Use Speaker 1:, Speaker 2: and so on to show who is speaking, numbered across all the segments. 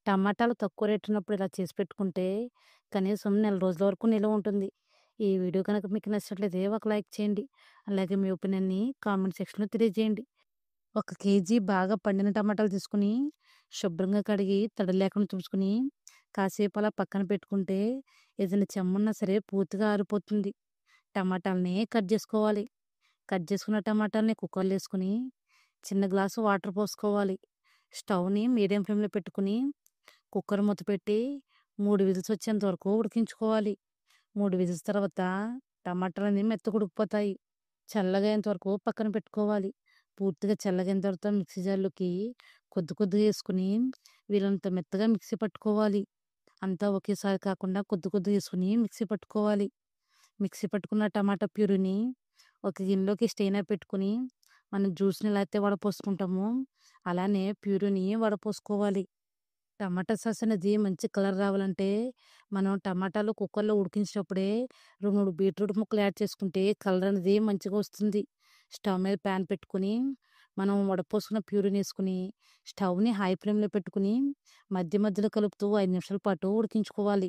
Speaker 1: టమాటాలు తక్కువ రేట్ ఉన్నప్పుడు ఇలా చేసి పెట్టుకుంటే కనీసం నెల రోజుల వరకు నిలువ ఉంటుంది. ఈ వీడియో కనుక మీకు నచ్చినట్లయితే ఒక లైక్ చేయండి. అలాగే మీ ఒపీనియన్‌ని కామెంట్ సెక్షన్‌లో తెలియజేయండి. ఒక కేజీ బాగా పండిన టమాటాలు తీసుకొని శుభ్రంగా కడిగి తడి లేకుండా తుడుచుకొని కాసేపు అలా పక్కన పెట్టుకుంటే ఏదైనా చెమ్మున్నా సరే పూర్తిగా ఆరిపోతుంది. టమాటాలని కట్ చేసుకోవాలి. కట్ చేసుకున్న టమాటాలని కుక్కర్‌లో ఏసుకొని చిన్న గ్లాసు వాటర్ పోసుకోవాలి. స్టవ్‌ని మీడియం ఫ్లేమ్‌లో పెట్టుకొని కుక్కర్ మూత పెట్టి 3 విజిల్స్ వచ్చేంత వరకు ఉడికించుకోవాలి. 3 విజిల్స్ తర్వాత టమాటాలన్నీ మెత్తగా ఉడికిపోతాయి. చల్లగా అయ్యేంత వరకు పక్కన పెట్టుకోవాలి. పూర్తిగా చల్లగయిన తర్వాత మిక్సీ జార్‌లోకి కొద్ది కొద్దిగా ఏసుకొని వీలైనంత మెత్తగా మిక్సీ పట్టుకోవాలి. అంతా ఒకేసారి కాకుండా కొద్ది కొద్దిగా ఏసుకొని మిక్సీ పట్టుకోవాలి. మిక్సీ పట్టుకున్న టమాటా ప్యూరీని ఒక గిన్నెలోకి స్టెయినర్ పెట్టుకొని మనం జ్యూస్‌ని ఎలా అయితే వడపోసుకుంటామో అలానే ప్యూరీని వడపోసుకోవాలి. టమాటా సాస్ అనేది మంచి కలర్ రావాలంటే మనం టమాటాలు కుక్కర్‌లో ఉడికించేటప్పుడే 2, 3 బీట్రూట్ ముక్కలు యాడ్ చేసుకుంటే కలర్ అనేది మంచిగా వస్తుంది. స్టవ్ మీద పాన్ పెట్టుకొని మనం వడపోసుకున్న ప్యూరీని ఏసుకొని స్టవ్‌ని హై ఫ్లేమ్‌లో పెట్టుకొని మధ్య మధ్యలో కలుపుతూ 5 నిమిషాల పాటు ఉడికించుకోవాలి.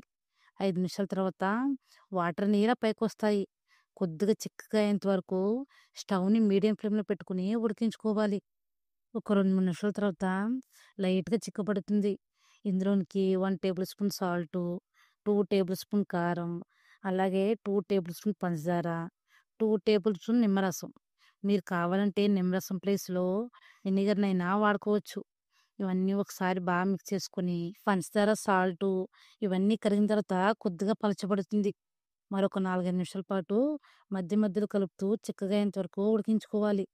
Speaker 1: 5 నిమిషాల తర్వాత వాటర్ నీలా పైకొస్తాయి. కొద్దిగా చిక్కగా అయ్యేంత వరకు స్టవ్‌ని మీడియం ఫ్లేమ్‌లో పెట్టుకొని ఉడికించుకోవాలి. ఒక 2, 3 నిమిషాల తర్వాత లైట్‌గా చిక్కబడుతుంది. ఇందులోనికి 1 table spoon salt, 2 table spoon కారం, అలాగే 2 టేబుల్ స్పూన్ పంచదార, 2 టేబుల్ స్పూన్ నిమ్మరసం. మీరు కావాలంటే నిమ్మరసం ప్లేస్‌లో వెనిగర్‌నైనా వాడుకోవచ్చు. ఇవన్నీ ఒకసారి బాగా మిక్స్ చేసుకొని పంచదార, సాల్టు ఇవన్నీ కరిగిన తర్వాత కొద్దిగా పలచబడుతుంది. మరొక 4, 5 నిమిషాల పాటు మధ్య మధ్యలో కలుపుతూ చిక్కగా అయ్యేంత వరకు ఉడికించుకోవాలి.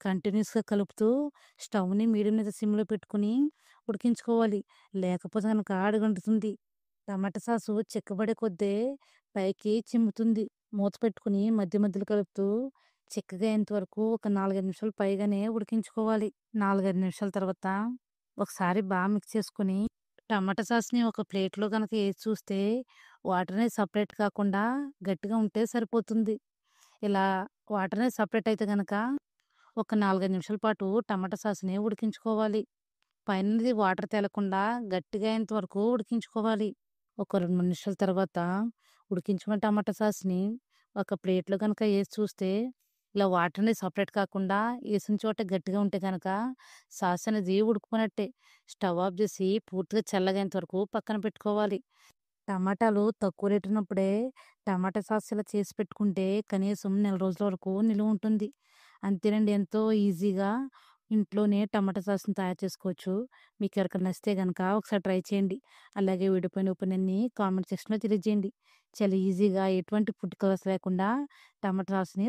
Speaker 1: కంటిన్యూస్‌గా కలుపుతూ స్టవ్‌ని మీడియం మీద సిమ్‌లో పెట్టుకొని ఉడికించుకోవాలి. లేకపోతే గనక అడుగంటుతుంది. టమాటా సాసు చిక్కబడే కొద్దీ పైకి చిమ్ముతుంది. మూత పెట్టుకొని మధ్య మధ్యలో కలుపుతూ చిక్కగా అయ్యేంత వరకు ఒక 4, 5 నిమిషాలు పైగానే ఉడికించుకోవాలి. 4, 5 నిమిషాల తర్వాత ఒకసారి బాగా మిక్స్ చేసుకొని టమాటా సాస్‌ని ఒక ప్లేట్‌లో గనక ఏసి చూస్తే వాటర్ అనేది సెపరేట్ కాకుండా గట్టిగా ఉంటే సరిపోతుంది. ఇలా వాటర్ అనేది సెపరేట్ అయితే గనక ఒక 4, 5 నిమిషాల పాటు టమాటా సాస్‌ని ఉడికించుకోవాలి. పైనుండి వాటర్ తేలకుండా గట్టిగా అయ్యేంత వరకు ఉడికించుకోవాలి. ఒక 2, 3 నిమిషాల తర్వాత ఉడికించుకున్న టమాటా సాస్‌ని ఒక ప్లేట్‌లో గనక ఏసి చూస్తే ఇలా వాటర్ అనేది సెపరేట్ కాకుండా ఏసిన చోట గట్టిగా ఉంటే గనక సాస్ అనేది ఉడికిపోయినట్టే. స్టవ్ ఆఫ్ చేసి పూర్తిగా చల్లగయ్యేంత వరకు పక్కన పెట్టుకోవాలి. టమాటాలు తక్కువ రేట్ ఉన్నప్పుడే టమాటా సాస్ ఇలా చేసి పెట్టుకుంటే కనీసం నెల రోజుల వరకు నిలువ ఉంటుంది. అంతేనండి, ఎంతో ఈజీగా ఇంట్లోనే టమాటా సాస్‌ని తయారు చేసుకోవచ్చు. మీకు ఎవరికైనా నచ్చితే గనక ఒకసారి ట్రై చేయండి. అలాగే వీడియో పైన ఒపీనియన్‌ని కామెంట్ సెక్షన్‌లో తెలియజేయండి. చాలా ఈజీగా ఎటువంటి ఫుడ్ కలర్స్ లేకుండా టమాటా సాస్‌ని